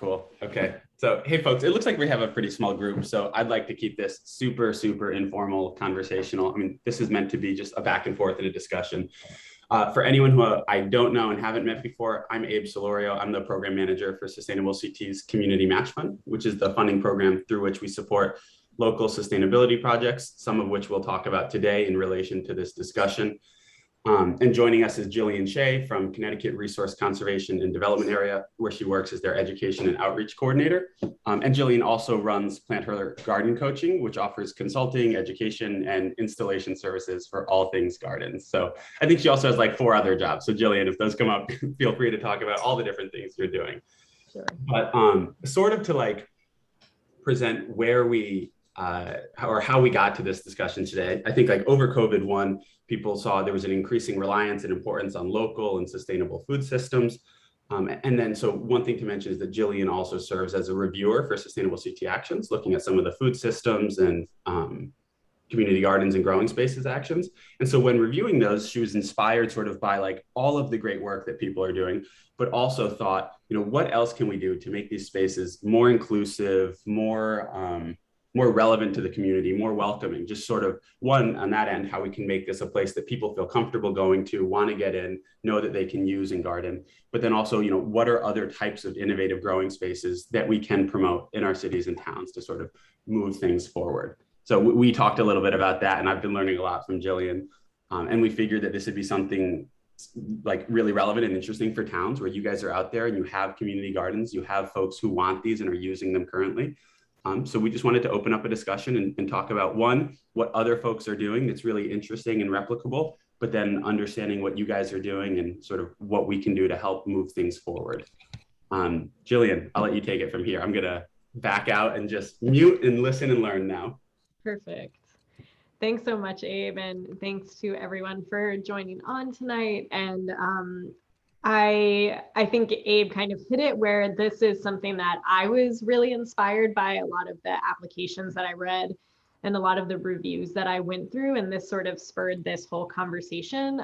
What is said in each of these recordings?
Cool. Okay. So, hey, folks, it looks like we have a pretty small group. So I'd like to keep this super, super informal, conversational. I mean, this is meant to be just a back and forth and a discussion. For anyone who I don't know and haven't met before, I'm Abe Solorio. I'm the program manager for Sustainable CT's Community Match Fund, which is the funding program through which we support local sustainability projects, some of which we'll talk about today in relation to this discussion. And joining us is Jillian Shea from Connecticut Resource Conservation and Development Area, where she works as their education and outreach coordinator. And Jillian also runs Plant Her Garden Coaching, which offers consulting, education, and installation services for all things gardens. So I think she also has like 4 other jobs. So Jillian, if those come up, feel free to talk about all the different things you're doing. Sure. But sort of to like present where we or how we got to this discussion today. I think like over COVID-1, people saw there was an increasing reliance and importance on local and sustainable food systems. And then, so one thing to mention is that Jillian also serves as a reviewer for Sustainable CT Actions, looking at some of the food systems and community gardens and growing spaces actions. And so when reviewing those, she was inspired sort of by like all of the great work that people are doing, but also thought, you know, what else can we do to make these spaces more inclusive, more relevant to the community, more welcoming, just sort of one on that end, how we can make this a place that people feel comfortable going to, want to get in, know that they can use and garden. But then also, you know, what are other types of innovative growing spaces that we can promote in our cities and towns to sort of move things forward. So we talked a little bit about that, and I've been learning a lot from Jillian. And we figured that this would be something like really relevant and interesting for towns where you guys are out there and you have community gardens, you have folks who want these and are using them currently. So we just wanted to open up a discussion and talk about one, what other folks are doing that's really interesting and replicable, but then understanding what you guys are doing and sort of what we can do to help move things forward. Jillian, I'll let you take it from here. I'm gonna back out and just mute and listen and learn now. Perfect. Thanks so much, Abe, and thanks to everyone for joining on tonight. And I think Abe kind of hit it, where this is something that I was really inspired by a lot of the applications that I read and a lot of the reviews that I went through, and this sort of spurred this whole conversation.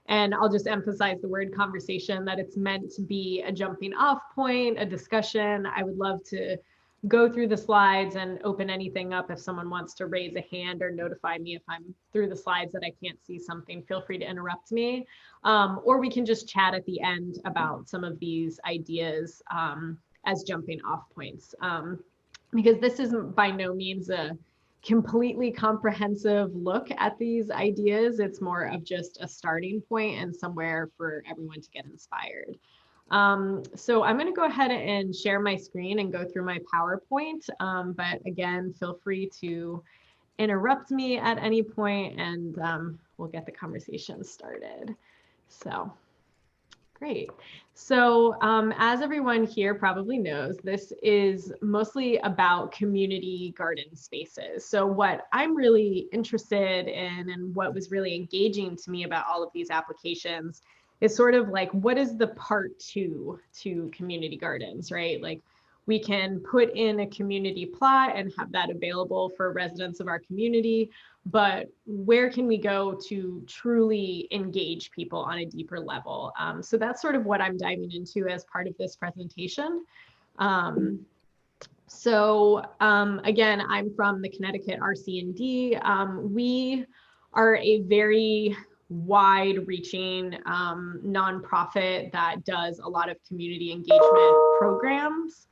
And I'll just emphasize the word conversation, that it's meant to be a jumping off point, a discussion. I would love to go through the slides and open anything up. If someone wants to raise a hand or notify me if I'm through the slides that I can't see something, feel free to interrupt me. Or we can just chat at the end about some of these ideas as jumping off points. Because this isn't by no means a completely comprehensive look at these ideas. It's more of just a starting point and somewhere for everyone to get inspired. So I'm going to go ahead and share my screen and go through my PowerPoint. But again, feel free to interrupt me at any point, and we'll get the conversation started. So great. So as everyone here probably knows, this is mostly about community garden spaces. So what I'm really interested in and what was really engaging to me about all of these applications is sort of like, what is the part 2 to community gardens, right? Like, we can put in a community plot and have that available for residents of our community, but where can we go to truly engage people on a deeper level? So that's sort of what I'm diving into as part of this presentation. Again, I'm from the Connecticut RC&D. We are a very wide-reaching nonprofit that does a lot of community engagement programs.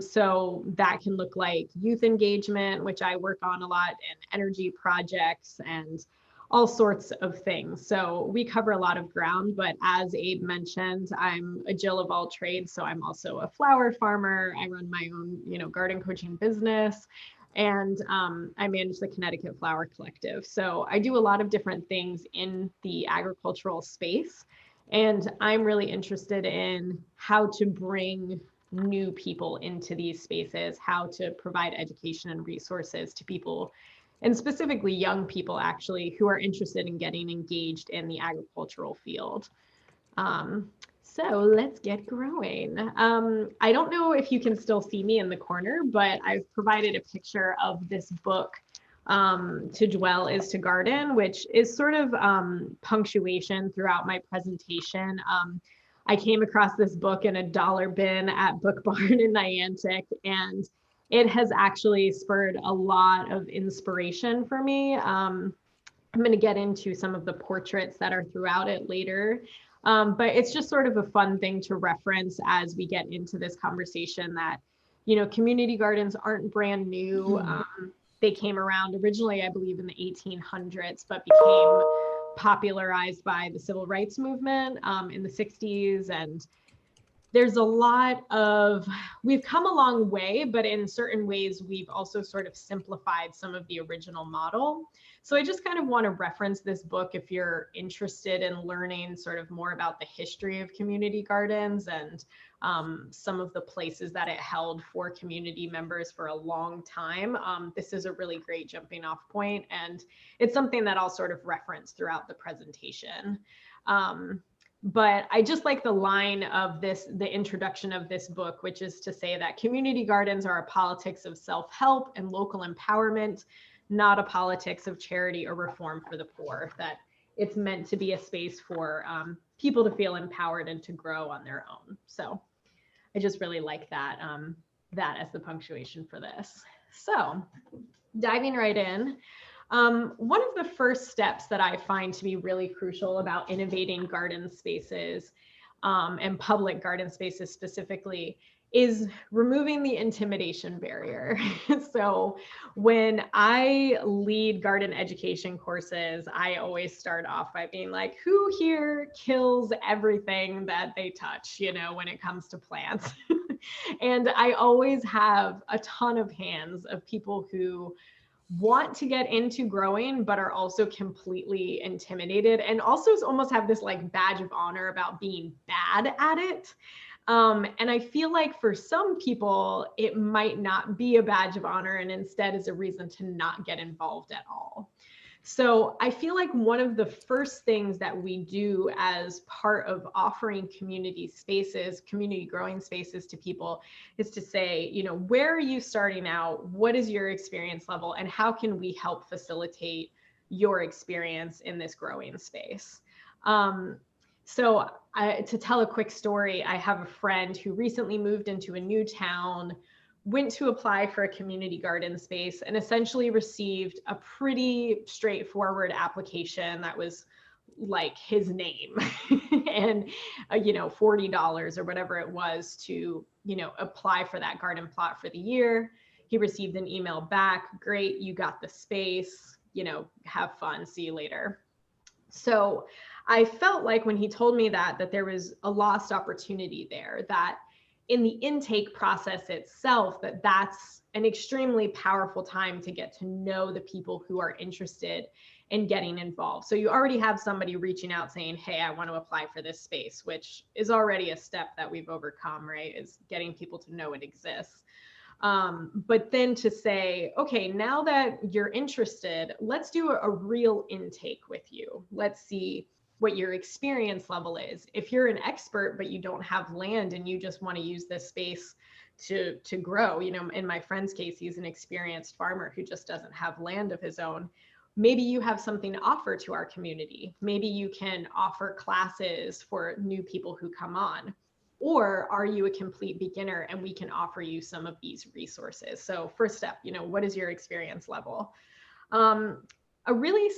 So that can look like youth engagement, which I work on a lot, and energy projects and all sorts of things. So we cover a lot of ground, but as Abe mentioned, I'm a Jill of all trades. So I'm also a flower farmer. I run my own, garden coaching business. And I manage the Connecticut Flower Collective. So I do a lot of different things in the agricultural space. And I'm really interested in how to bring new people into these spaces, how to provide education and resources to people, and specifically young people actually, who are interested in getting engaged in the agricultural field. So let's get growing. I don't know if you can still see me in the corner, but I've provided a picture of this book, To Dwell is to Garden, which is sort of punctuation throughout my presentation. I came across this book in a dollar bin at Book Barn in Niantic, and it has actually spurred a lot of inspiration for me. I'm going to get into some of the portraits that are throughout it later. But it's just sort of a fun thing to reference as we get into this conversation that, community gardens aren't brand new. They came around originally, I believe, in the 1800s, but became popularized by the civil rights movement in the 60s. And there's a lot of, we've come a long way, but in certain ways, we've also sort of simplified some of the original model. So I just kind of want to reference this book if you're interested in learning sort of more about the history of community gardens and some of the places that it held for community members for a long time. This is a really great jumping off point, and it's something that I'll sort of reference throughout the presentation. But I just like the line of the introduction of this book, which is to say that community gardens are a politics of self-help and local empowerment, not a politics of charity or reform for the poor, that it's meant to be a space for people to feel empowered and to grow on their own. So I just really like that, that as the punctuation for this. So diving right in. One of the first steps that I find to be really crucial about innovating garden spaces and public garden spaces specifically is removing the intimidation barrier. So when I lead garden education courses, I always start off by being like, who here kills everything that they touch, when it comes to plants? And I always have a ton of hands of people who want to get into growing, but are also completely intimidated and also almost have this like badge of honor about being bad at it. And I feel like for some people, it might not be a badge of honor and instead is a reason to not get involved at all. So I feel like one of the first things that we do as part of offering community spaces, community growing spaces to people is to say, where are you starting out? What is your experience level? And how can we help facilitate your experience in this growing space? So to tell a quick story, I have a friend who recently moved into a new town, went to apply for a community garden space, and essentially received a pretty straightforward application that was like his name and $40 or whatever it was to apply for that garden plot for the year. He received an email back, great, you got the space, have fun, see you later. So I felt like when he told me that there was a lost opportunity there, that in the intake process itself, that's an extremely powerful time to get to know the people who are interested in getting involved. So you already have somebody reaching out saying, hey, I want to apply for this space, which is already a step that we've overcome, right? Is getting people to know it exists. But then to say, okay, now that you're interested, let's do a real intake with you. Let's see what your experience level is. If you're an expert, but you don't have land and you just want to use this space to grow, in my friend's case, he's an experienced farmer who just doesn't have land of his own. Maybe you have something to offer to our community. Maybe you can offer classes for new people who come on. Or are you a complete beginner and we can offer you some of these resources? So first step, what is your experience level? A really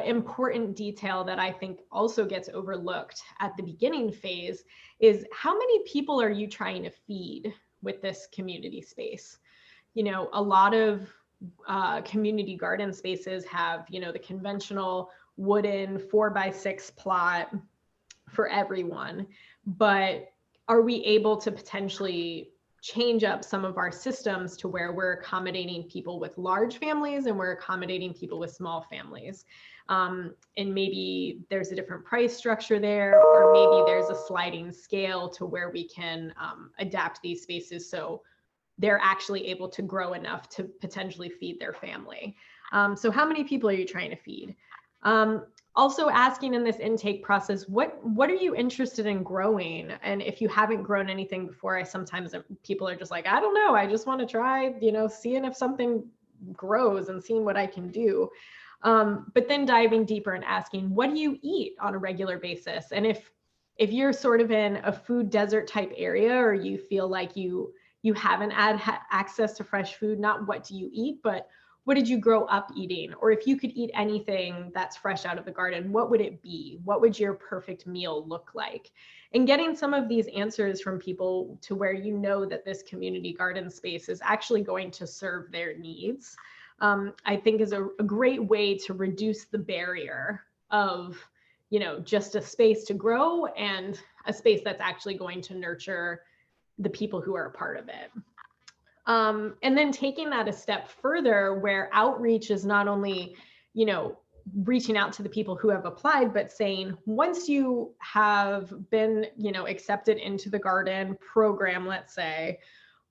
important detail that I think also gets overlooked at the beginning phase is how many people are you trying to feed with this community space? A lot of community garden spaces have, the conventional wooden 4x6 plot for everyone, but are we able to potentially change up some of our systems to where we're accommodating people with large families and we're accommodating people with small families? And maybe there's a different price structure there, or maybe there's a sliding scale to where we can adapt these spaces so they're actually able to grow enough to potentially feed their family. So how many people are you trying to feed? Also asking in this intake process, what are you interested in growing? And if you haven't grown anything before, sometimes people are just like, I don't know, I just want to try, seeing if something grows and seeing what I can do. But then diving deeper and asking, what do you eat on a regular basis? And if if you're sort of in a food desert type area, or you feel like you haven't had access to fresh food, not what do you eat, but what did you grow up eating? Or if you could eat anything that's fresh out of the garden, what would it be? What would your perfect meal look like? And getting some of these answers from people to where you know that this community garden space is actually going to serve their needs, I think is a great way to reduce the barrier of, just a space to grow and a space that's actually going to nurture the people who are a part of it. And then taking that a step further, where outreach is not only, reaching out to the people who have applied, but saying, once you have been, accepted into the garden program, let's say,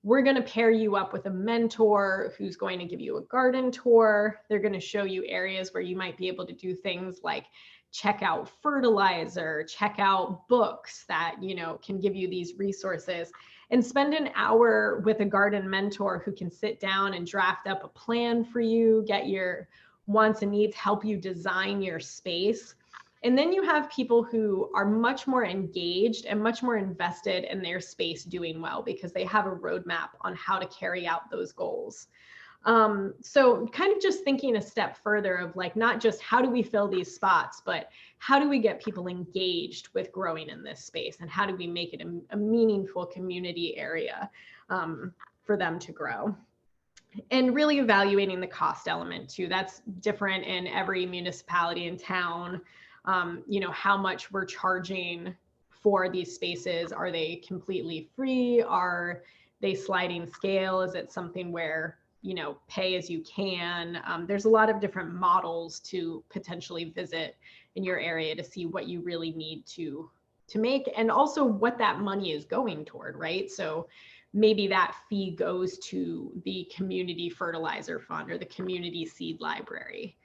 we're going to pair you up with a mentor who's going to give you a garden tour. They're going to show you areas where you might be able to do things like check out fertilizer, check out books that, can give you these resources, and spend an hour with a garden mentor who can sit down and draft up a plan for you, get your wants and needs, help you design your space. And then you have people who are much more engaged and much more invested in their space doing well, because they have a roadmap on how to carry out those goals. So kind of just thinking a step further of like, not just how do we fill these spots, but how do we get people engaged with growing in this space, and how do we make it a meaningful community area for them to grow? And really evaluating the cost element too. That's different in every municipality and town. How much we're charging for these spaces. Are they completely free? Are they sliding scale? Is it something where, pay as you can? There's a lot of different models to potentially visit in your area to see what you really need to make, and also what that money is going toward, right? So maybe that fee goes to the community fertilizer fund or the community seed library.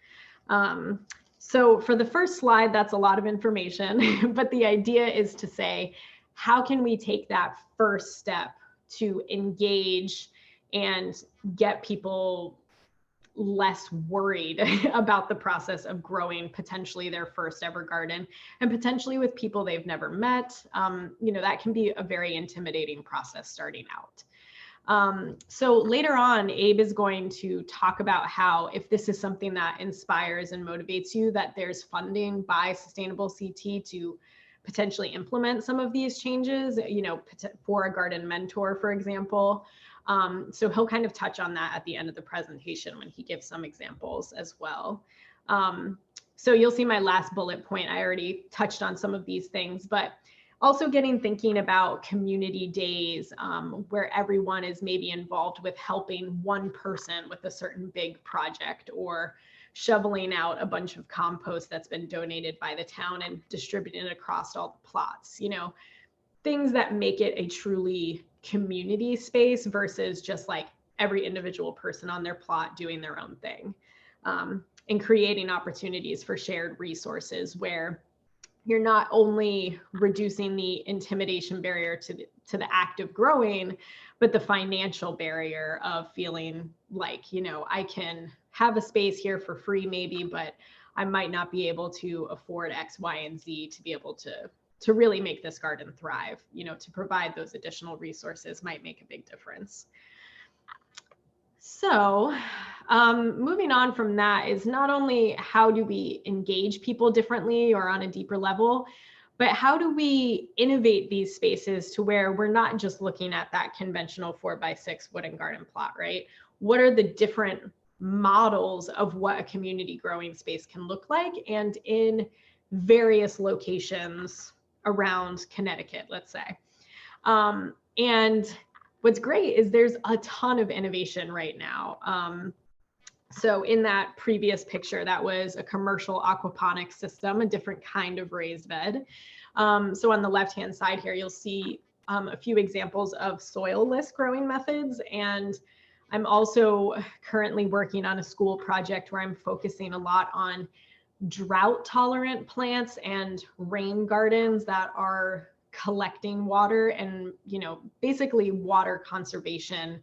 So for the first slide, that's a lot of information, but the idea is to say, how can we take that first step to engage and get people less worried about the process of growing potentially their first ever garden, and potentially with people they've never met? That can be a very intimidating process starting out. So later on, Abe is going to talk about how, if this is something that inspires and motivates you, that there's funding by Sustainable CT to potentially implement some of these changes, for a garden mentor, for example. So he'll kind of touch on that at the end of the presentation when he gives some examples as well. So you'll see my last bullet point. I already touched on some of these things, but also thinking about community days where everyone is maybe involved with helping one person with a certain big project, or shoveling out a bunch of compost that's been donated by the town and distributing it across all the plots, things that make it a truly community space versus just like every individual person on their plot doing their own thing, and creating opportunities for shared resources where you're not only reducing the intimidation barrier to the act of growing, but the financial barrier of feeling like, I can have a space here for free maybe, but I might not be able to afford X, Y, and Z to be able to really make this garden thrive. To provide those additional resources might make a big difference. So moving on from that is not only how do we engage people differently or on a deeper level, but how do we innovate these spaces to where we're not just looking at that conventional 4x6 wooden garden plot, right? What are the different models of what a community growing space can look like, and in various locations around Connecticut, let's say. And what's great is there's a ton of innovation right now. So in that previous picture, that was a commercial aquaponics system, a different kind of raised bed. So on the left-hand side here, you'll see a few examples of soil-less growing methods. And I'm also currently working on a school project where I'm focusing a lot on drought tolerant plants and rain gardens that are collecting water and, basically water conservation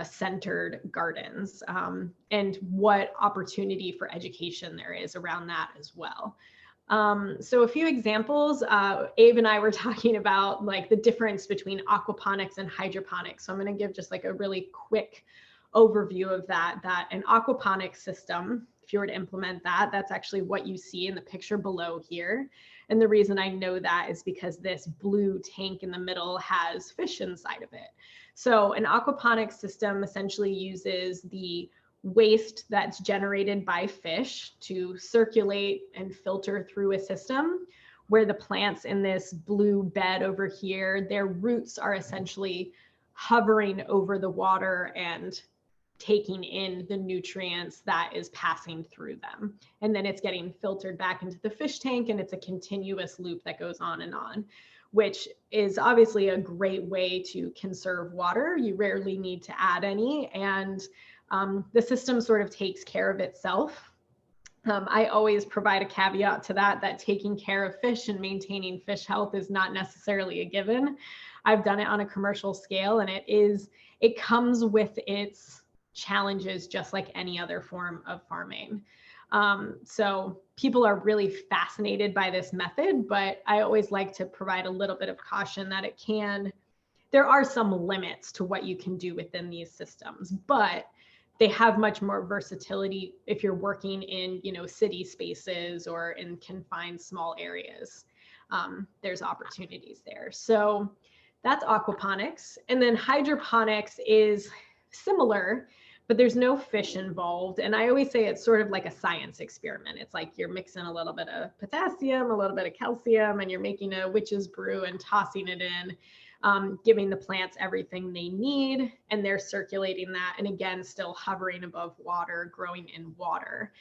centered gardens, and what opportunity for education there is around that as well. So a few examples, Abe and I were talking about like the difference between aquaponics and hydroponics. So I'm going to give just like a really quick overview of that an aquaponics system, if you were to implement that, that's actually what you see in the picture below here. And the reason I know that is because this blue tank in the middle has fish inside of it. So an aquaponics system essentially uses the waste that's generated by fish to circulate and filter through a system where the plants in this blue bed over here, their roots are essentially hovering over the water and taking in the nutrients that is passing through them. And then it's getting filtered back into the fish tank, and it's a continuous loop that goes on, which is obviously a great way to conserve water. You rarely need to add any, and the system sort of takes care of itself. I always provide a caveat to that taking care of fish and maintaining fish health is not necessarily a given. I've done it on a commercial scale, and it comes with its challenges just like any other form of farming. So people are really fascinated by this method, but I always like to provide a little bit of caution that there are some limits to what you can do within these systems, but they have much more versatility if you're working in, city spaces or in confined small areas. There's opportunities there. So that's aquaponics. And then hydroponics is similar, but there's no fish involved. And I always say it's sort of like a science experiment. It's like you're mixing a little bit of potassium, a little bit of calcium, and you're making a witch's brew and tossing it in. Giving the plants everything they need, and they're circulating that, and again, still hovering above water, growing in water.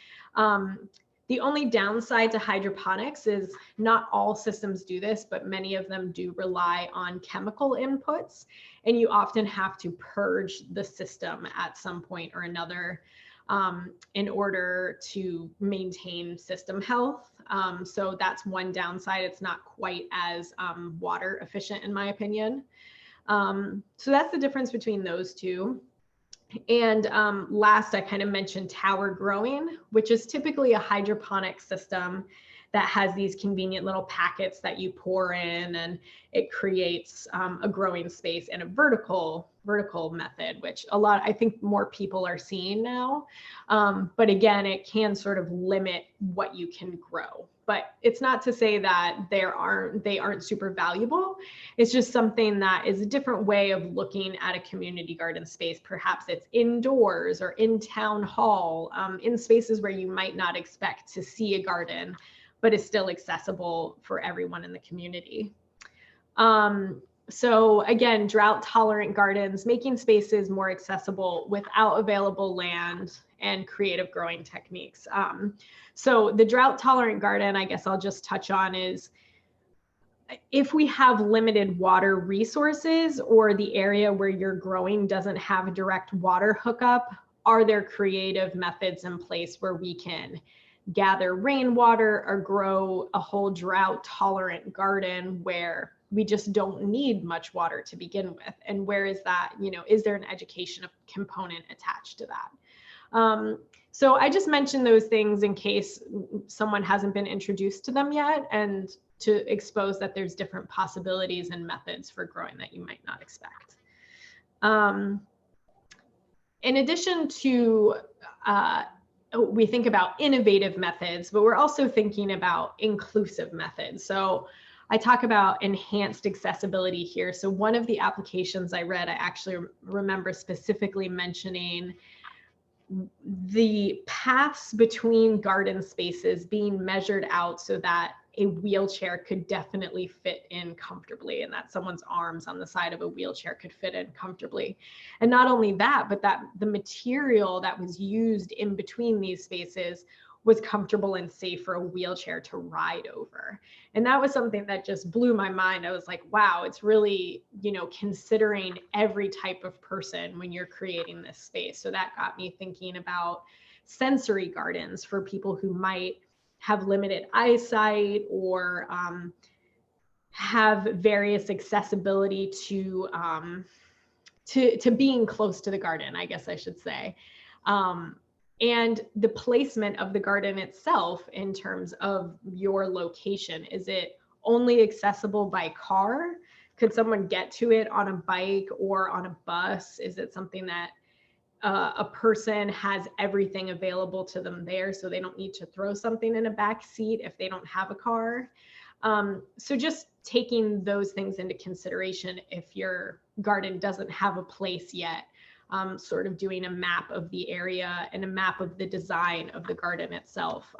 The only downside to hydroponics is not all systems do this, but many of them do rely on chemical inputs, and you often have to purge the system at some point or another in order to maintain system health. So that's one downside. It's not quite as water efficient, in my opinion. So that's the difference between those two. And last, I kind of mentioned tower growing, which is typically a hydroponic system that has these convenient little packets that you pour in, and it creates a growing space in a vertical method, which I think more people are seeing now. But again, it can sort of limit what you can grow. But it's not to say that they aren't super valuable. It's just something that is a different way of looking at a community garden space. Perhaps it's indoors or in town hall, in spaces where you might not expect to see a garden, but is still accessible for everyone in the community. So again, drought tolerant gardens, making spaces more accessible without available land and creative growing techniques. So the drought tolerant garden, I guess I'll just touch on, is if we have limited water resources or the area where you're growing doesn't have a direct water hookup, are there creative methods in place where we can gather rainwater or grow a whole drought tolerant garden where we just don't need much water to begin with? And where is that, is there an education component attached to that? So I just mentioned those things in case someone hasn't been introduced to them yet, and to expose that there's different possibilities and methods for growing that you might not expect. In addition to, we think about innovative methods, but we're also thinking about inclusive methods. So I talk about enhanced accessibility here. So one of the applications I read, I actually remember specifically mentioning the paths between garden spaces being measured out so that a wheelchair could definitely fit in comfortably, and that someone's arms on the side of a wheelchair could fit in comfortably. And not only that, but that the material that was used in between these spaces was comfortable and safe for a wheelchair to ride over. And that was something that just blew my mind. I was like, wow, it's really, considering every type of person when you're creating this space. So that got me thinking about sensory gardens for people who might have limited eyesight or have various accessibility to being close to the garden, I guess I should say. and the placement of the garden itself in terms of your location. Is it only accessible by car? Could someone get to it on a bike or on a bus? Is it something that a person has everything available to them there, so they don't need to throw something in a back seat if they don't have a car? So just taking those things into consideration if your garden doesn't have a place yet, sort of doing a map of the area and a map of the design of the garden itself.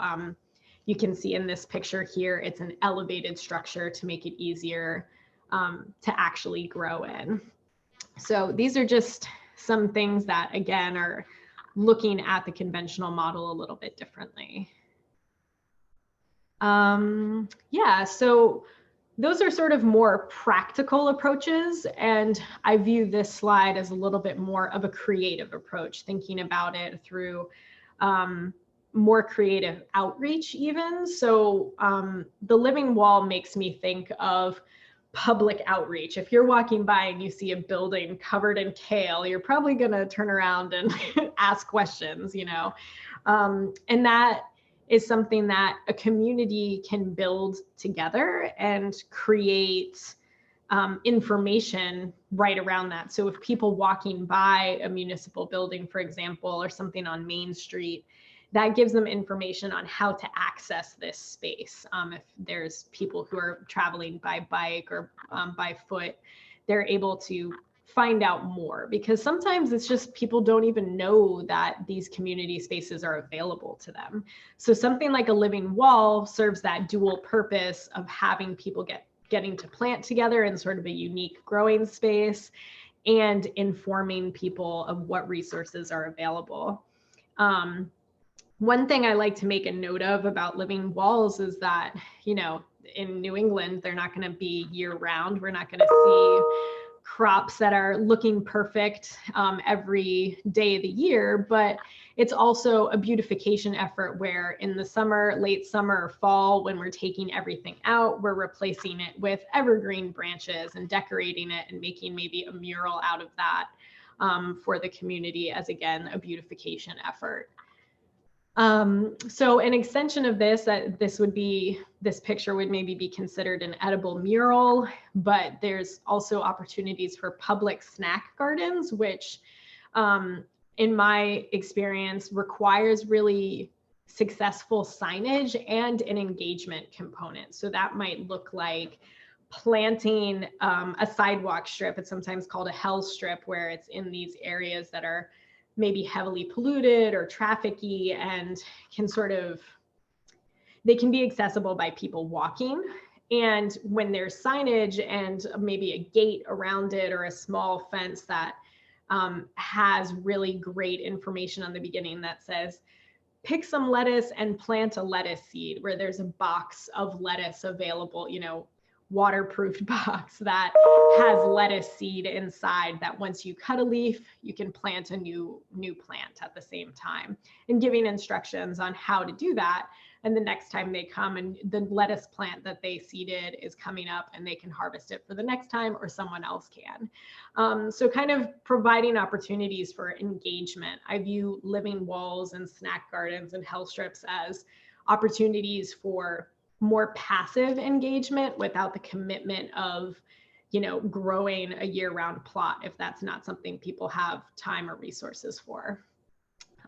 You can see in this picture here, it's an elevated structure to make it easier to actually grow in. So these are just some things that, again, are looking at the conventional model a little bit differently. Yeah, so those are sort of more practical approaches, and I view this slide as a little bit more of a creative approach, thinking about it through more creative outreach even. So the living wall makes me think of public outreach. If you're walking by and you see a building covered in kale, you're probably going to turn around and ask questions, you know, and that is something that a community can build together and create information right around that. So if people walking by a municipal building, for example, or something on Main Street, that gives them information on how to access this space. If there's people who are traveling by bike or by foot, they're able to find out more, because sometimes it's just people don't even know that these community spaces are available to them. So something like a living wall serves that dual purpose of having people getting to plant together in sort of a unique growing space and informing people of what resources are available. One thing I like to make a note of about living walls is that, you know, in New England, they're not going to be year round. We're not going to see crops that are looking perfect every day of the year, but it's also a beautification effort where in the summer, late summer or fall, when we're taking everything out, we're replacing it with evergreen branches and decorating it and making maybe a mural out of that for the community as, again, a beautification effort. So an extension of this, this picture would maybe be considered an edible mural, but there's also opportunities for public snack gardens, which in my experience requires really successful signage and an engagement component. So that might look like planting a sidewalk strip. It's sometimes called a hell strip, where it's in these areas that are maybe heavily polluted or trafficky and they can be accessible by people walking. And when there's signage and maybe a gate around it or a small fence that has really great information on the beginning that says, pick some lettuce and plant a lettuce seed, where there's a box of lettuce available, you know, waterproofed box that has lettuce seed inside, that once you cut a leaf, you can plant a new plant at the same time, and giving instructions on how to do that. And the next time they come and the lettuce plant that they seeded is coming up, and they can harvest it for the next time, or someone else can. So kind of providing opportunities for engagement. I view living walls and snack gardens and hell strips as opportunities for more passive engagement without the commitment of, you know, growing a year-round plot if that's not something people have time or resources for.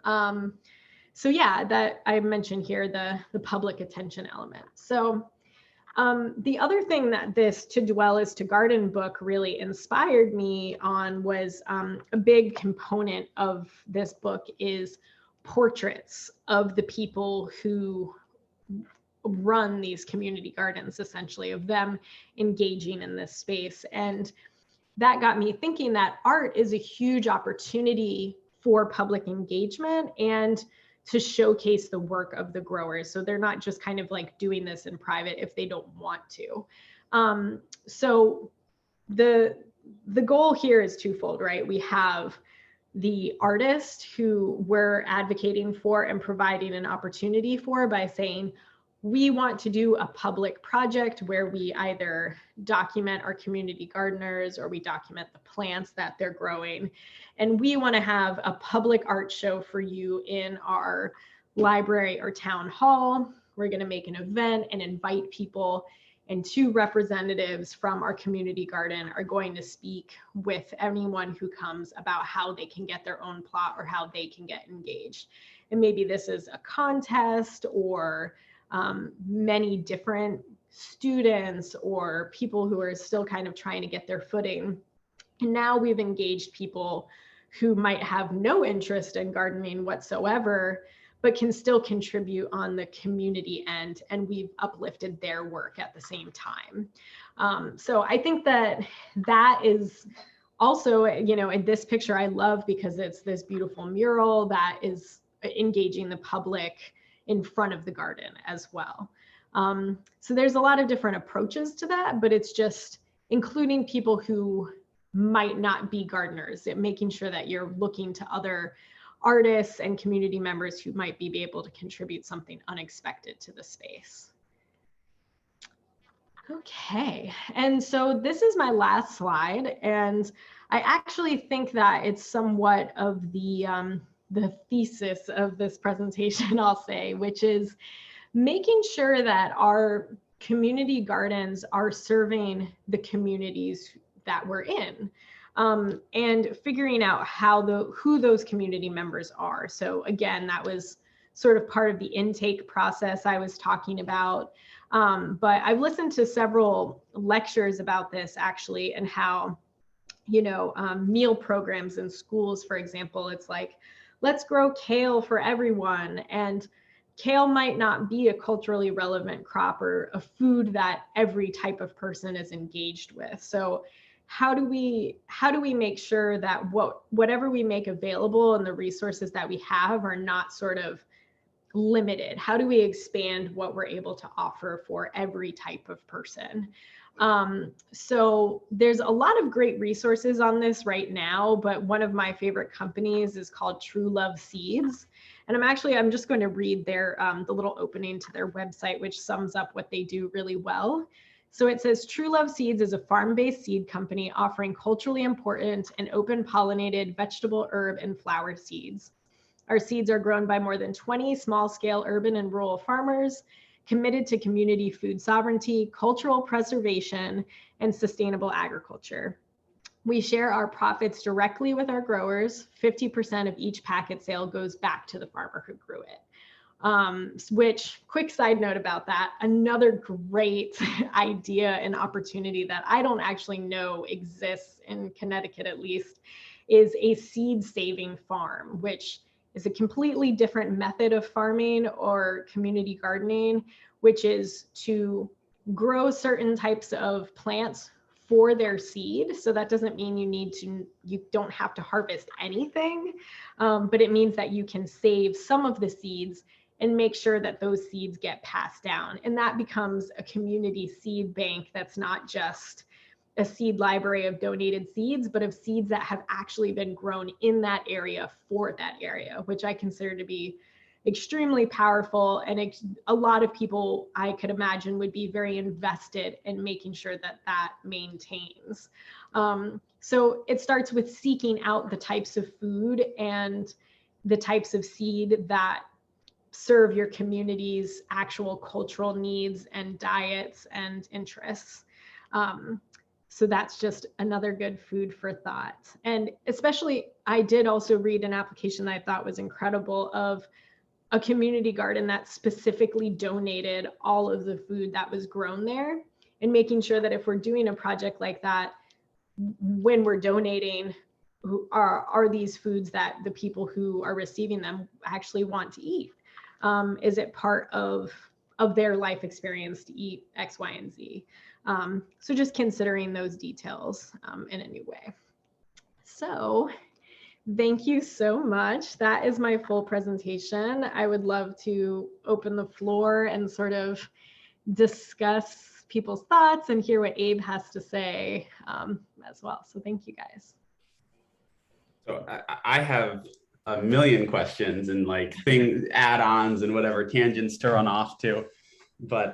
So yeah, that I mentioned here, the public attention element. So the other thing that this To Dwell is to Garden book really inspired me on was a big component of this book is portraits of the people who run these community gardens, essentially, of them engaging in this space. And that got me thinking that art is a huge opportunity for public engagement and to showcase the work of the growers. So they're not just kind of like doing this in private if they don't want to. So the goal here is twofold, right? We have the artist who we're advocating for and providing an opportunity for by saying, we want to do a public project where we either document our community gardeners or we document the plants that they're growing. And we want to have a public art show for you in our library or town hall. We're going to make an event and invite people, and 2 representatives from our community garden are going to speak with anyone who comes about how they can get their own plot or how they can get engaged. And maybe this is a contest or many different students or people who are still kind of trying to get their footing. And now we've engaged people who might have no interest in gardening whatsoever, but can still contribute on the community end, and we've uplifted their work at the same time. So I think that is also, in this picture I love because it's this beautiful mural that is engaging the public in front of the garden as well. So there's a lot of different approaches to that, but it's just including people who might not be gardeners, making sure that you're looking to other artists and community members who might be able to contribute something unexpected to the space. Okay, and so this is my last slide, and I actually think that it's somewhat of the thesis of this presentation, I'll say, which is making sure that our community gardens are serving the communities that we're in. And figuring out who those community members are. So again, that was sort of part of the intake process I was talking about. But I've listened to several lectures about this actually, and how, meal programs in schools, for example, it's like, let's grow kale for everyone. And kale might not be a culturally relevant crop or a food that every type of person is engaged with. So how do we make sure that whatever we make available and the resources that we have are not sort of limited? How do we expand what we're able to offer for every type of person? So there's a lot of great resources on this right now, but one of my favorite companies is called True Love Seeds. And I'm just going to read their the little opening to their website, which sums up what they do really well. So it says, True Love Seeds is a farm-based seed company offering culturally important and open pollinated vegetable, herb, and flower seeds. Our seeds are grown by more than 20 small-scale urban and rural farmers committed to community food sovereignty, cultural preservation, and sustainable agriculture. We share our profits directly with our growers. 50% of each packet sale goes back to the farmer who grew it. Which, quick side note about that, another great idea and opportunity that I don't actually know exists in Connecticut at least, is a seed saving farm, which is a completely different method of farming or community gardening, which is to grow certain types of plants for their seed. So that doesn't mean you don't have to harvest anything, but it means that you can save some of the seeds and make sure that those seeds get passed down. And that becomes a community seed bank that's not just a seed library of donated seeds, but of seeds that have actually been grown in that area for that area, which I consider to be extremely powerful. And a lot of people, I could imagine, would be very invested in making sure that that maintains. So it starts with seeking out the types of food and the types of seed that serve your community's actual cultural needs and diets and interests. So that's just another good food for thought. And especially, I did also read an application that I thought was incredible of a community garden that specifically donated all of the food that was grown there, and making sure that if we're doing a project like that, when we're donating, are these foods that the people who are receiving them actually want to eat? Is it part of their life experience to eat X, Y, and Z? So just considering those details in a new way. So thank you so much. That is my full presentation. I would love to open the floor and sort of discuss people's thoughts and hear what Abe has to say as well. So thank you guys. So I have a million questions and like things, add-ons and whatever tangents to run off to. But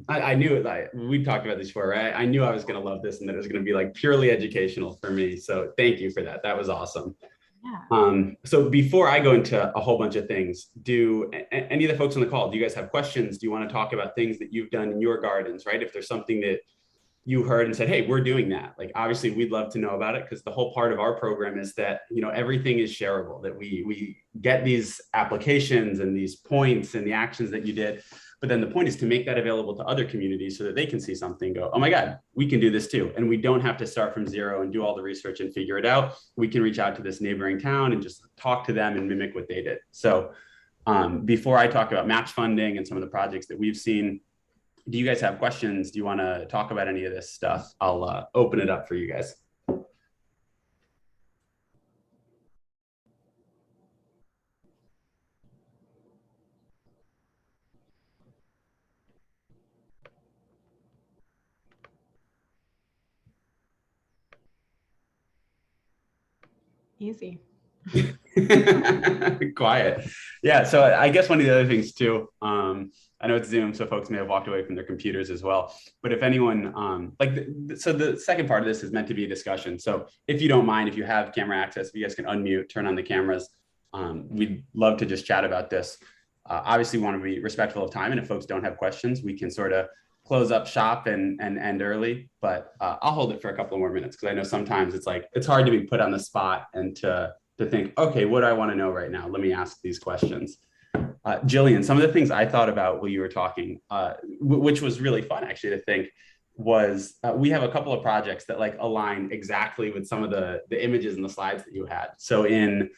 I knew it. Like we've talked about this before, right? I knew I was going to love this and that it was going to be like purely educational for me. So thank you for that. That was awesome. Yeah. So before I go into a whole bunch of things, do any of the folks on the call, do you guys have questions? Do you want to talk about things that you've done in your gardens, right? If there's something that you heard and said, hey, we're doing that. Like, obviously we'd love to know about it because the whole part of our program is that, you know, everything is shareable, that we get these applications and these points and the actions that you did. But then the point is to make that available to other communities so that they can see something, go, oh my God, we can do this too. And we don't have to start from zero and do all the research and figure it out. We can reach out to this neighboring town and just talk to them and mimic what they did. So before I talk about match funding and some of the projects that we've seen, do you guys have questions? Do you want to talk about any of this stuff? I'll open it up for you guys. Easy. Quiet. Yeah. So I guess one of the other things too, I know it's Zoom, so folks may have walked away from their computers as well. But if anyone, so the second part of this is meant to be a discussion. So if you don't mind, if you have camera access, if you guys can unmute, turn on the cameras, we'd love to just chat about this. Obviously, we want to be respectful of time. And if folks don't have questions, we can sort of close up shop and end early. But I'll hold it for a couple more minutes because I know sometimes it's hard to be put on the spot and to think, okay, what do I want to know right now? Let me ask these questions. Jillian, some of the things I thought about while you were talking, which was really fun actually to think, was we have a couple of projects that like align exactly with some of the images and the slides that you had. So in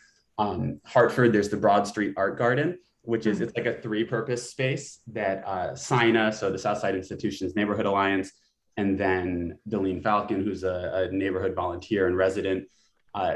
Hartford, there's the Broad Street Art Garden, which is, it's like a 3-purpose space that SINA, so the Southside Institutions Neighborhood Alliance, and then Delene Falcon, who's a neighborhood volunteer and resident.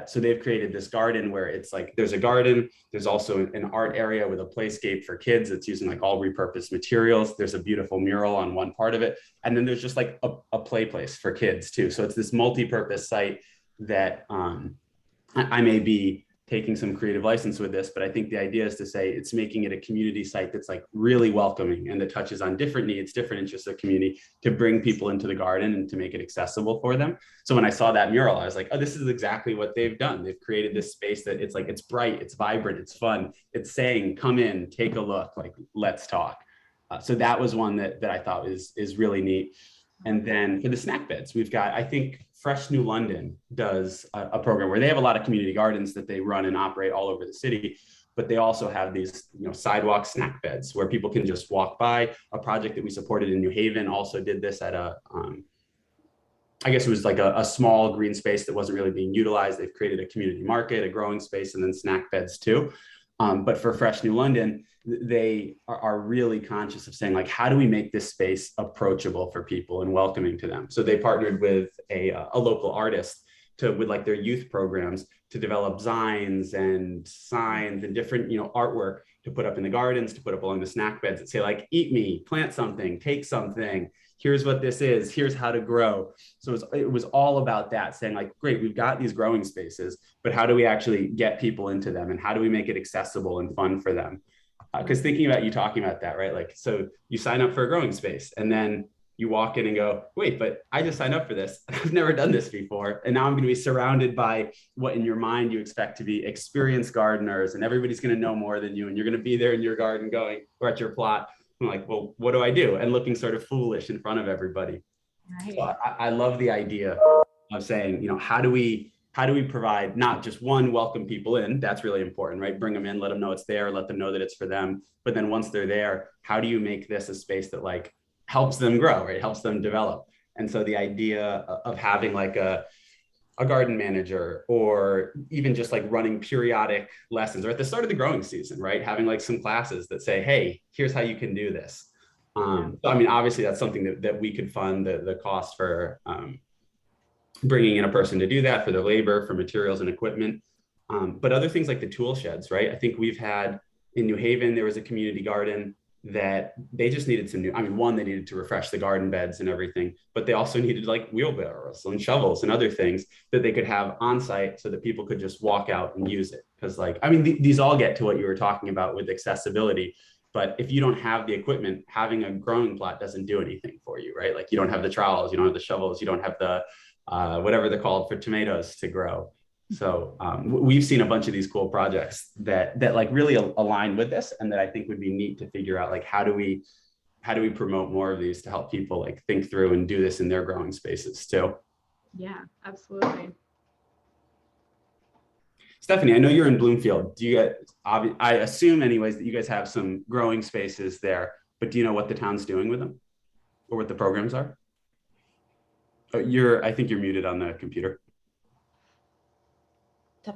So they've created this garden where it's like, there's a garden, there's also an art area with a playscape for kids that's using like all repurposed materials. There's a beautiful mural on one part of it. And then there's just like a play place for kids too. So it's this multi-purpose site that I may be taking some creative license with this, but I think the idea is to say it's making it a community site that's like really welcoming and that touches on different needs, different interests of the community to bring people into the garden and to make it accessible for them. So when I saw that mural, I was like, oh, this is exactly what they've done. They've created this space that it's like, it's bright, it's vibrant, it's fun. It's saying, come in, take a look, like, let's talk. So that was one that I thought is really neat. And then for the snack beds, we've got, I think Fresh New London does a program where they have a lot of community gardens that they run and operate all over the city, but they also have these, you know, sidewalk snack beds where people can just walk by. A project that we supported in New Haven also did this at a, I guess it was like a small green space that wasn't really being utilized. They've created a community market, a growing space, and then snack beds too. But for Fresh New London, they are really conscious of saying, like, how do we make this space approachable for people and welcoming to them? So they partnered with a local artist with like their youth programs to develop signs and different, you know, artwork to put up in the gardens, to put up along the snack beds that say like, eat me, plant something, take something. Here's what this is. Here's how to grow. So it was all about that, saying like, great, we've got these growing spaces, but how do we actually get people into them? And how do we make it accessible and fun for them? Because thinking about you talking about that, right? Like, so you sign up for a growing space and then you walk in and go, wait, but I just signed up for this. I've never done this before. And now I'm going to be surrounded by what in your mind you expect to be experienced gardeners, and everybody's going to know more than you. And you're going to be there in your garden going, or at your plot. I'm like, well, what do I do? And looking sort of foolish in front of everybody. Right. So I love the idea of saying, you know, how do we provide not just one, welcome people in? That's really important, right? Bring them in, let them know it's there, let them know that it's for them. But then once they're there, how do you make this a space that like helps them grow, right? Helps them develop. And so the idea of having like a garden manager, or even just like running periodic lessons, or at the start of the growing season, right? Having like some classes that say, hey, here's how you can do this. So, I mean, obviously that's something that we could fund the cost for bringing in a person to do that, for their labor, for materials and equipment. But other things like the tool sheds, right? I think we've had in New Haven, there was a community garden that they just needed some new, I mean, one, they needed to refresh the garden beds and everything, but they also needed like wheelbarrows and shovels and other things that they could have on site so that people could just walk out and use it. Because like, I mean, these all get to what you were talking about with accessibility, But if you don't have the equipment, having a growing plot doesn't do anything for you, right? Like you don't have the trowels, you don't have the shovels, you don't have the whatever they're called for tomatoes to grow. So we've seen a bunch of these cool projects that like really align with this, and that I think would be neat to figure out, like how do we promote more of these to help people like think through and do this in their growing spaces too. Yeah, absolutely. Stephanie, I know you're in Bloomfield. Do you get, I assume anyways that you guys have some growing spaces there, but do you know what the town's doing with them or what the programs are? Oh, I think you're muted on the computer. I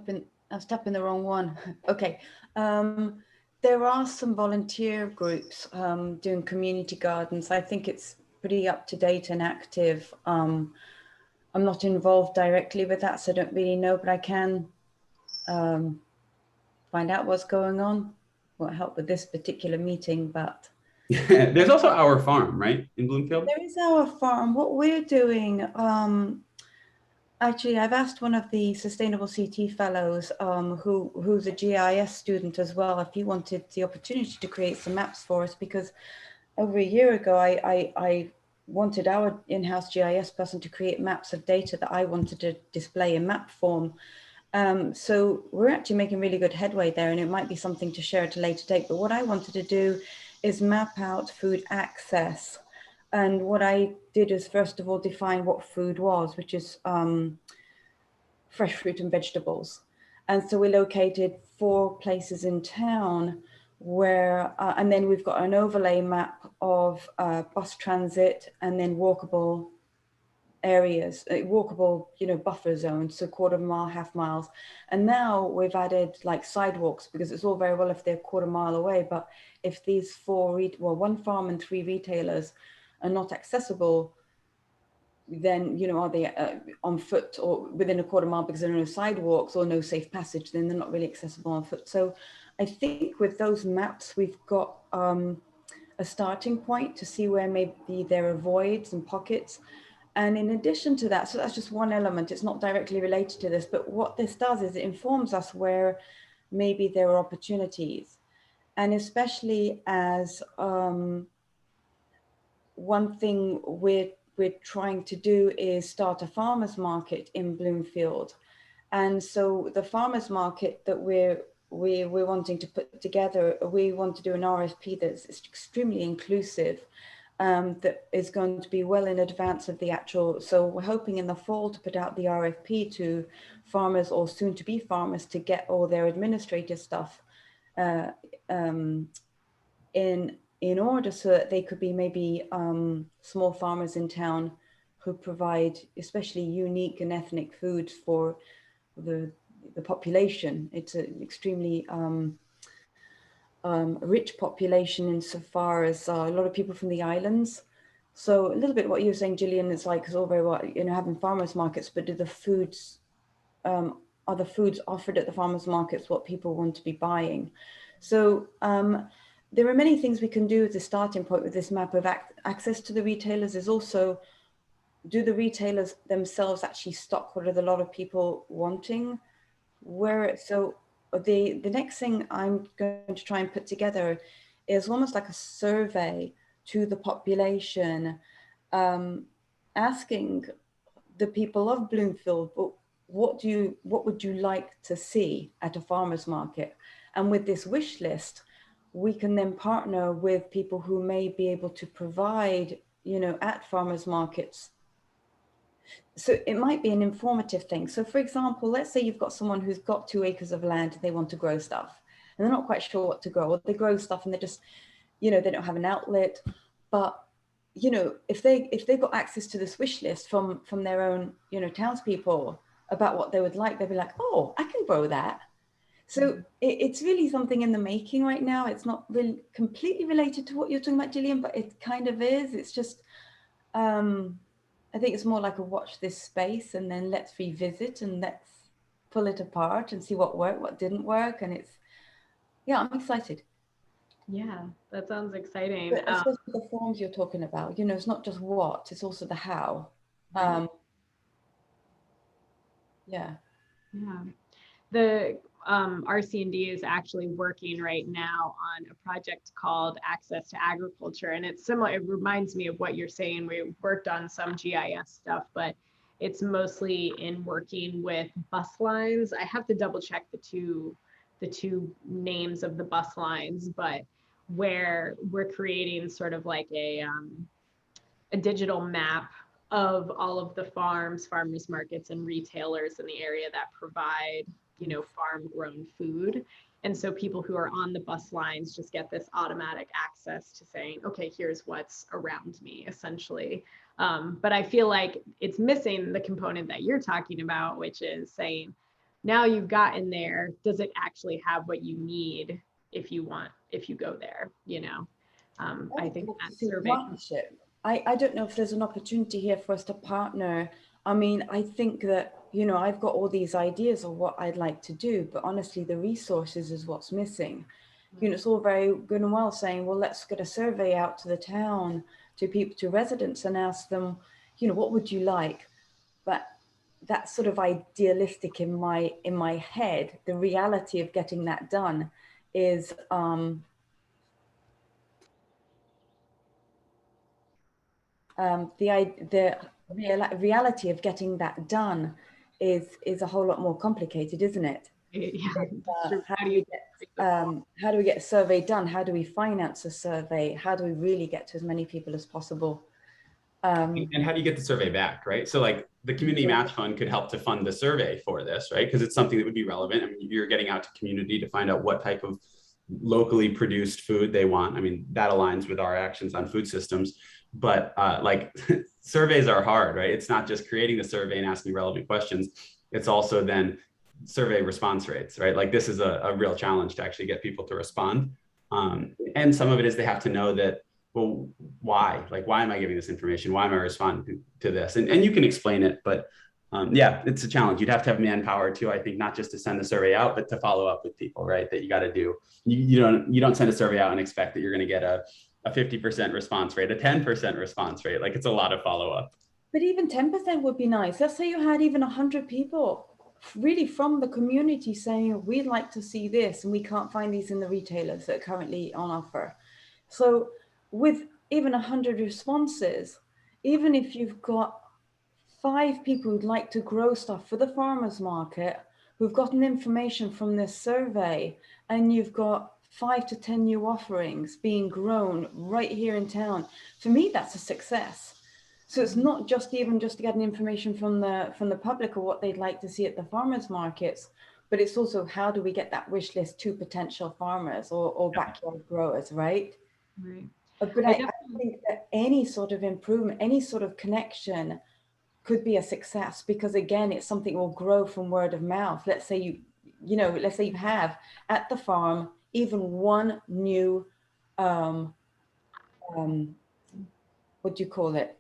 was tapping the wrong one. Okay. There are some volunteer groups doing community gardens. I think it's pretty up to date and active. I'm not involved directly with that, so I don't really know, but I can find out what's going on. Won't help with this particular meeting, but there's also Our Farm, right, in Bloomfield? There is Our Farm. What we're doing, actually, I've asked one of the Sustainable CT Fellows, who's a GIS student as well, if he wanted the opportunity to create some maps for us, because over a year ago, I wanted our in-house GIS person to create maps of data that I wanted to display in map form. So we're actually making really good headway there, and it might be something to share at a later date. But what I wanted to do is map out food access. And what I did is, first of all, define what food was, which is fresh fruit and vegetables. And so we located 4 places in town where, and then we've got an overlay map of bus transit and then walkable areas, walkable, buffer zones, so quarter mile, half miles. And now we've added like sidewalks, because it's all very well if they're quarter mile away, but if these 1 farm and 3 retailers are not accessible, then, are they on foot or within a quarter mile because there are no sidewalks or no safe passage, then they're not really accessible on foot. So I think with those maps, we've got a starting point to see where maybe there are voids and pockets. And in addition to that, so that's just one element, it's not directly related to this, but what this does is it informs us where maybe there are opportunities. And especially as one thing we're trying to do is start a farmers market in Bloomfield. And so the farmers market that we're wanting to put together, we want to do an RFP that's extremely inclusive, that is going to be well in advance of the actual, so we're hoping in the fall to put out the RFP to farmers or soon to be farmers to get all their administrative stuff in order, so that they could be maybe small farmers in town who provide especially unique and ethnic foods for the population. It's an extremely rich population insofar as a lot of people from the islands. So a little bit what you were saying, Jillian, is like, it's all very well, having farmers markets, but do the foods, are the foods offered at the farmers markets what people want to be buying? So there are many things we can do as a starting point with this map of access to the retailers. Is also, do the retailers themselves actually stock what are a lot of people wanting? So the next thing I'm going to try and put together is almost like a survey to the population, asking the people of Bloomfield, what would you like to see at a farmer's market? And with this wish list, we can then partner with people who may be able to provide, at farmers markets. So it might be an informative thing. So for example, let's say you've got someone who's got 2 acres of land and they want to grow stuff and they're not quite sure what to grow, or they grow stuff and they just, they don't have an outlet. But, if they've got access to this wish list from their own, townspeople about what they would like, they'll be like, oh, I can grow that. So it's really something in the making right now. It's not really completely related to what you're talking about, Jillian, but it kind of is. It's just, I think it's more like a watch this space and then let's revisit and let's pull it apart and see what worked, what didn't work. And I'm excited. Yeah, that sounds exciting. But especially the forms you're talking about, it's not just what, it's also the how. Right. Yeah. Yeah. The RC&D is actually working right now on a project called Access to Agriculture. And it's similar, it reminds me of what you're saying. We worked on some GIS stuff, but it's mostly in working with bus lines. I have to double check the two names of the bus lines, but where we're creating sort of like a digital map of all of the farms, farmers markets, and retailers in the area that provide, farm grown food. And so people who are on the bus lines just get this automatic access to saying, okay, here's what's around me, essentially. But I feel like it's missing the component that you're talking about, which is saying, now you've gotten there, does it actually have what you need if you go there, I think that survey. Partnership. I don't know if there's an opportunity here for us to partner. I mean, I think that, I've got all these ideas of what I'd like to do, but honestly, the resources is what's missing. It's all very good and well saying, well, let's get a survey out to the town, to people, to residents, and ask them, what would you like? But that's sort of idealistic in my head. The reality of getting that done is the reality of getting that done is a whole lot more complicated, isn't it? Yeah. How do we get a survey done? How do we finance a survey? How do we really get to as many people as possible? And how do you get the survey back, right? So like the community match fund could help to fund the survey for this, right? Because it's something that would be relevant. I mean, you're getting out to community to find out what type of locally produced food they want. I mean, that aligns with our actions on food systems, but like surveys are hard, right? It's not just creating the survey and asking relevant questions. It's also then survey response rates, right? Like this is a real challenge to actually get people to respond. And some of it is they have to know that, well, why? Like, why am I giving this information? Why am I responding to this? And you can explain it, but yeah, it's a challenge. You'd have to have manpower too, I think, not just to send the survey out, but to follow up with people, right? That you got to do. You don't send a survey out and expect that you're going to get a 50% response rate, a 10% response rate. Like it's a lot of follow up. But even 10% would be nice. Let's say you had even 100 people really from the community saying, we'd like to see this, and we can't find these in the retailers that are currently on offer. So with even 100 responses, even if you've got 5 people who'd like to grow stuff for the farmers market, who've gotten information from this survey, and you've got 5 to 10 new offerings being grown right here in town, for me, that's a success. So it's not just even just getting information from the public or what they'd like to see at the farmers markets, but it's also how do we get that wish list to potential farmers or backyard growers, right? Right. But I think that any sort of improvement, any sort of connection could be a success, because again, it's something that will grow from word of mouth. Let's say let's say you have at the farm even one new, what do you call it?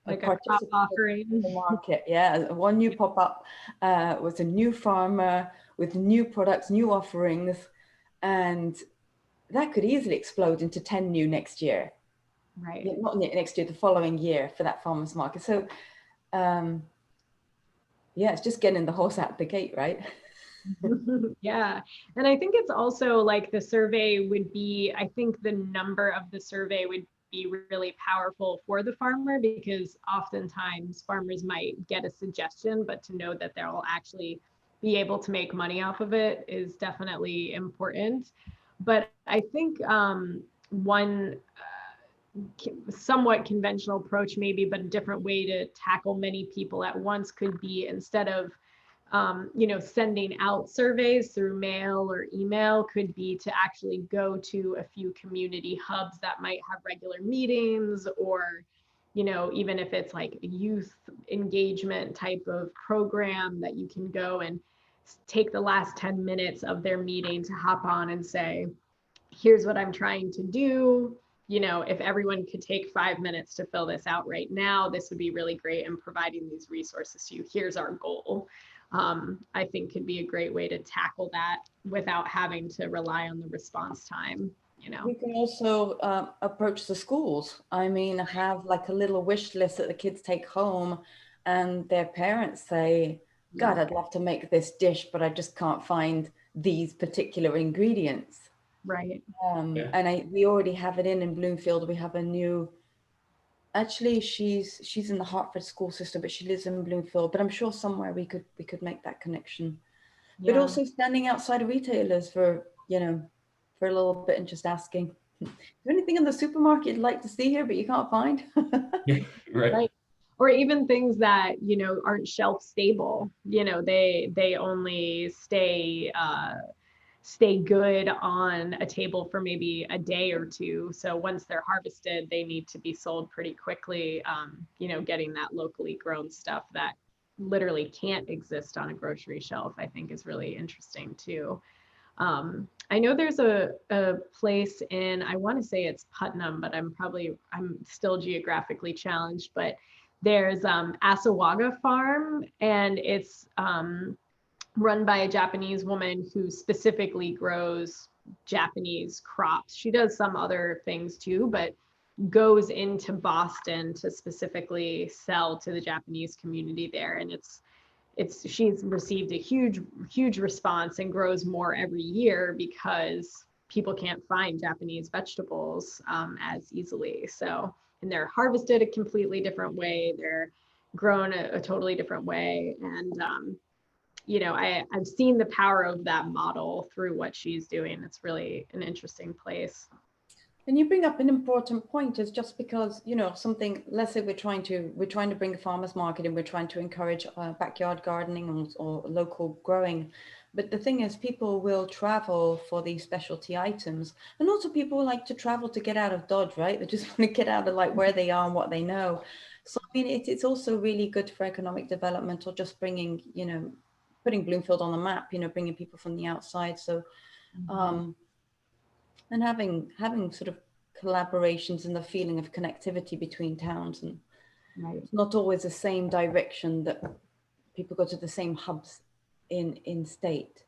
Like a crop offering. In the market, yeah. One new pop-up was a new farmer with new products, new offerings, and that could easily explode into 10 new next year. Right. Yeah, not next year, the following year for that farmer's market. So, yeah, it's just getting the horse out the gate, right? Yeah. And I think it's also like the survey would be, I think the number of the survey would be really powerful for the farmer, because oftentimes farmers might get a suggestion, but to know that they'll actually be able to make money off of it is definitely important. But I think one somewhat conventional approach maybe, but a different way to tackle many people at once could be, instead of sending out surveys through mail or email, could be to actually go to a few community hubs that might have regular meetings, or even if it's like a youth engagement type of program, that you can go and take the last 10 minutes of their meeting to hop on and say, here's what I'm trying to do. If everyone could take 5 minutes to fill this out right now, this would be really great in providing these resources to you. Here's our goal. I think could be a great way to tackle that without having to rely on the response time. We can also approach the schools. I mean, have like a little wish list that the kids take home, and their parents say, God, I'd love to make this dish, but I just can't find these particular ingredients. Right. Yeah. And we already have it in Bloomfield. We have a new, actually she's in the Hartford school system, but she lives in Bloomfield, but I'm sure somewhere we could make that connection. Yeah. But also standing outside of retailers for, you know, for a little bit and just asking, is there anything in the supermarket you'd like to see here, but you can't find? Yeah, right. Right. Or even things that, you know, aren't shelf stable, you know, they only stay good on a table for maybe a day or two. So once they're harvested, they need to be sold pretty quickly. You know, getting that locally grown stuff that literally can't exist on a grocery shelf, I think is really interesting too. I know there's a place in, I want to say it's Putnam, but I'm still geographically challenged, but there's Asawaga Farm, and it's run by a Japanese woman who specifically grows Japanese crops. She does some other things too, but goes into Boston to specifically sell to the Japanese community there. And she's received a huge response and grows more every year because people can't find Japanese vegetables as easily. So, and they're harvested a completely different way. They're grown a totally different way. And you know, I've seen the power of that model through what she's doing. It's really an interesting place. And you bring up an important point, is just because, you know, something, let's say we're trying to bring a farmer's market and we're trying to encourage backyard gardening or local growing. But the thing is, people will travel for these specialty items. And also people like to travel to get out of Dodge, right? They just want to get out of like where they are and what they know. So, I mean, it's also really good for economic development, or just bringing, you know, putting Bloomfield on the map, you know, bringing people from the outside. So, and having sort of collaborations and the feeling of connectivity between towns, and it's not always the same direction that people go to the same hubs in state.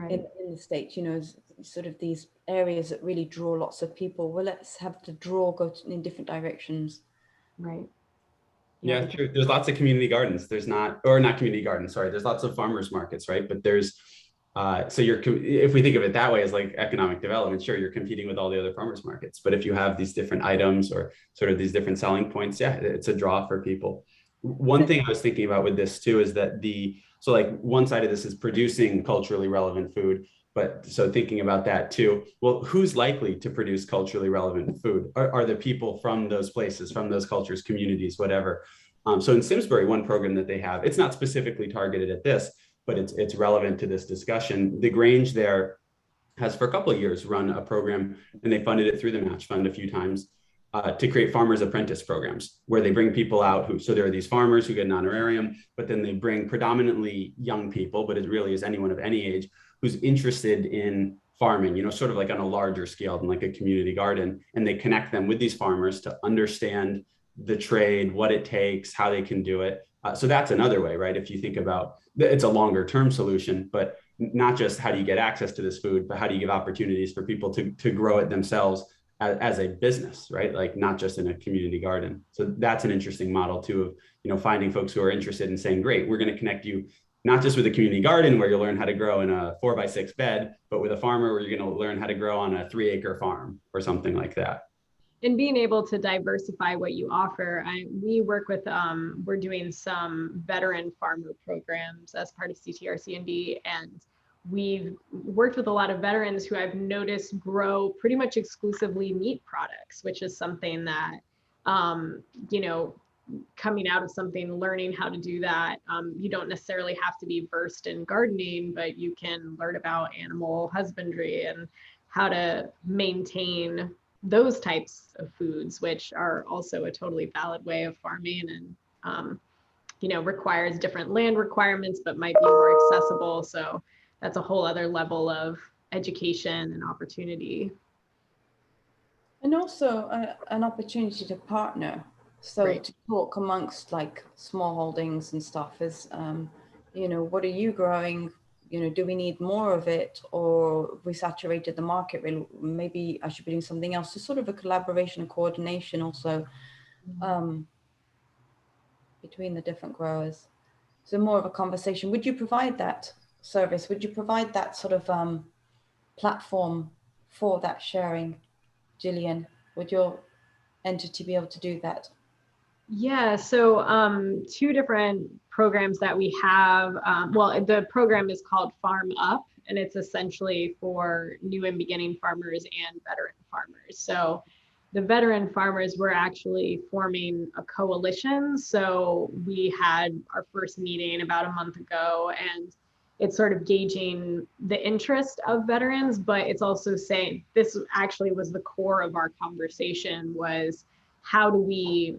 In the States, you know, sort of these areas that really draw lots of people. Well, let's have the draw go in different directions. Right. Yeah, true. There's lots of community gardens. There's not community gardens, sorry. There's lots of farmers markets, right? But there's, so if we think of it that way as like economic development, sure, you're competing with all the other farmers markets. But if you have these different items or sort of these different selling points, yeah, it's a draw for people. One thing I was thinking about with this too is that so like one side of this is producing culturally relevant food. But so thinking about that too, well, who's likely to produce culturally relevant food? Are the people from those places, from those cultures, communities, whatever. So in Simsbury, one program that they have, it's not specifically targeted at this, but it's relevant to this discussion. The Grange there has for a couple of years run a program, and they funded it through the match fund a few times, to create farmers apprentice programs where they bring people out so there are these farmers who get an honorarium, but then they bring predominantly young people, but it really is anyone of any age who's interested in farming, you know, sort of like on a larger scale than like a community garden. And they connect them with these farmers to understand the trade, what it takes, how they can do it. So that's another way, right? If you think about, it's a longer term solution, but not just how do you get access to this food, but how do you give opportunities for people to grow it themselves as a business, right? Like not just in a community garden. So that's an interesting model too, of, you know, finding folks who are interested in saying, great, we're going to connect you not just with a community garden where you'll learn how to grow in a 4x6 bed, but with a farmer where you're going to learn how to grow on a 3-acre farm or something like that. And being able to diversify what you offer. We work with, we're doing some veteran farmer programs as part of CTRC&D, and we've worked with a lot of veterans who I've noticed grow pretty much exclusively meat products, which is something that, you know, coming out of something, learning how to do that. You don't necessarily have to be versed in gardening, but you can learn about animal husbandry and how to maintain those types of foods, which are also a totally valid way of farming, and you know, requires different land requirements, but might be more accessible. So that's a whole other level of education and opportunity. And also an opportunity to partner. So to talk amongst like small holdings and stuff is, you know, what are you growing? You know, do we need more of it, or we saturated the market? Maybe I should be doing something else. So sort of a collaboration and coordination also between the different growers. So more of a conversation. Would you provide that service? Would you provide that sort of platform for that sharing, Jillian? Would your entity be able to do that? Yeah, so two different programs that we have. Well, the program is called Farm Up, and it's essentially for new and beginning farmers and veteran farmers. So the veteran farmers were actually forming a coalition. So we had our first meeting about a month ago, and it's sort of gauging the interest of veterans, but it's also saying this actually was the core of our conversation, was how do we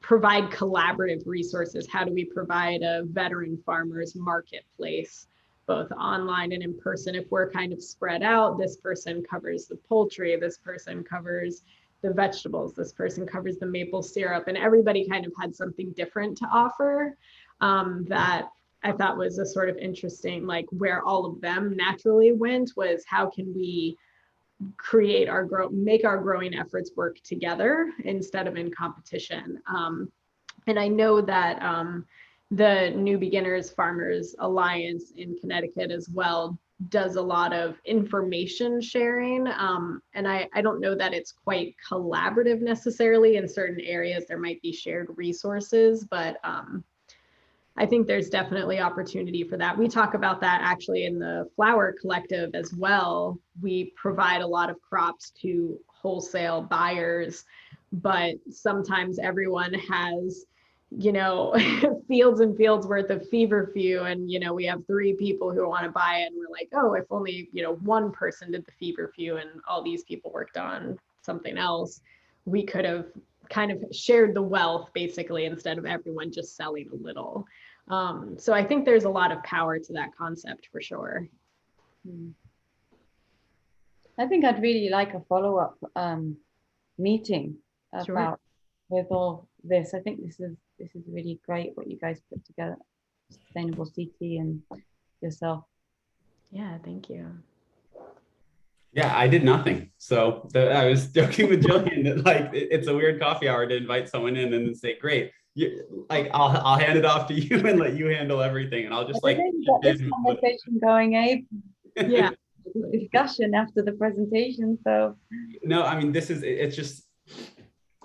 provide collaborative resources? How do we provide a veteran farmers marketplace, both online and in person? If we're kind of spread out, this person covers the poultry, this person covers the vegetables, this person covers the maple syrup, and everybody kind of had something different to offer that I thought was a sort of interesting, like where all of them naturally went was how can we create our make our growing efforts work together instead of in competition. And I know that the New Beginners Farmers Alliance in Connecticut as well does a lot of information sharing. And I don't know that it's quite collaborative necessarily. In certain areas, there might be shared resources, but I think there's definitely opportunity for that. We talk about that actually in the Flower Collective as well. We provide a lot of crops to wholesale buyers, but sometimes everyone has, you know, fields and fields worth of feverfew, and, you know, we have 3 people who want to buy it, and we're like, oh, if only, you know, one person did the feverfew and all these people worked on something else, we could have kind of shared the wealth basically, instead of everyone just selling a little. So I think there's a lot of power to that concept for sure. I think I'd really like a follow-up meeting about with all this. I think this is really great what you guys put together, Sustainable CT and yourself. Yeah, thank you. Yeah, I did nothing. So I was joking with Jillian that like it's a weird coffee hour to invite someone in and then say, "Great, I'll hand it off to you and let you handle everything," and I'll just like got this conversation going, Abe. Yeah, discussion after the presentation. So no, I mean it's just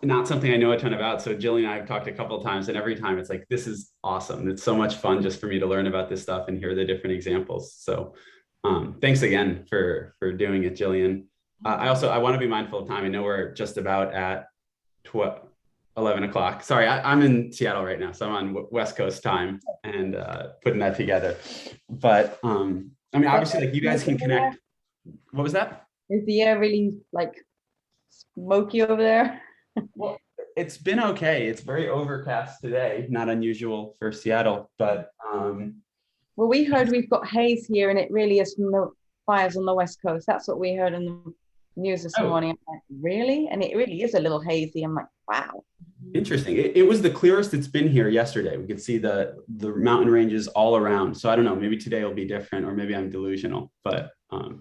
not something I know a ton about. So Jillian and I have talked a couple of times, and every time it's like, this is awesome. It's so much fun just for me to learn about this stuff and hear the different examples. So thanks again for doing it, Jillian. I want to be mindful of time. I know we're just about at 11 o'clock. Sorry, I'm in Seattle right now, so I'm on West Coast time and putting that together. But I mean, obviously, like you guys can connect. What was that? Is the air really like smoky over there? Well, it's been okay. It's very overcast today. Not unusual for Seattle, but well, we heard we've got haze here, and it really is from the fires on the West Coast. That's what we heard in the news this morning. I'm like, really? And it really is a little hazy. I'm like, wow. Interesting. It was the clearest it's been here yesterday. We could see the mountain ranges all around. So I don't know, maybe today will be different, or maybe I'm delusional, but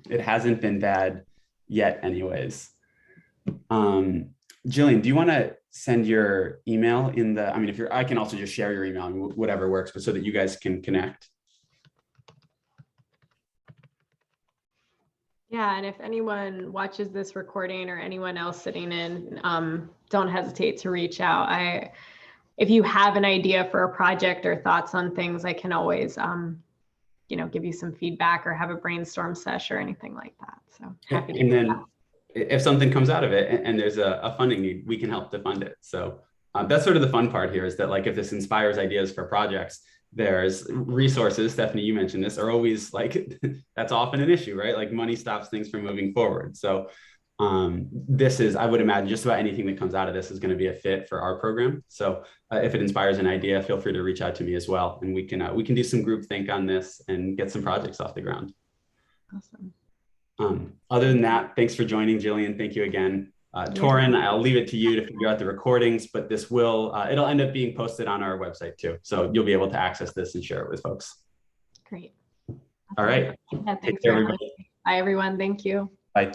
it hasn't been bad yet anyways. Jillian, do you want to send your email in the, I mean, I can also just share your email, whatever works, but so that you guys can connect. Yeah, and if anyone watches this recording or anyone else sitting in, don't hesitate to reach out. If you have an idea for a project or thoughts on things, I can always, you know, give you some feedback or have a brainstorm sesh or anything like that. So happy to do that. If something comes out of it and there's a funding need, we can help to fund it. So that's sort of the fun part here, is that like if this inspires ideas for projects, there's resources, Stephanie, you mentioned this, are always like, that's often an issue, right? Like money stops things from moving forward. So this is, I would imagine just about anything that comes out of this is going to be a fit for our program. So if it inspires an idea, feel free to reach out to me as well. And we can do some group think on this and get some projects off the ground. Awesome. Other than that, thanks for joining, Jillian. Thank you again. Torin, I'll leave it to you to figure out the recordings, but this will, it'll end up being posted on our website too. So you'll be able to access this and share it with folks. Great. All right. Yeah, thanks for having me. Bye, everyone. Thank you. Bye.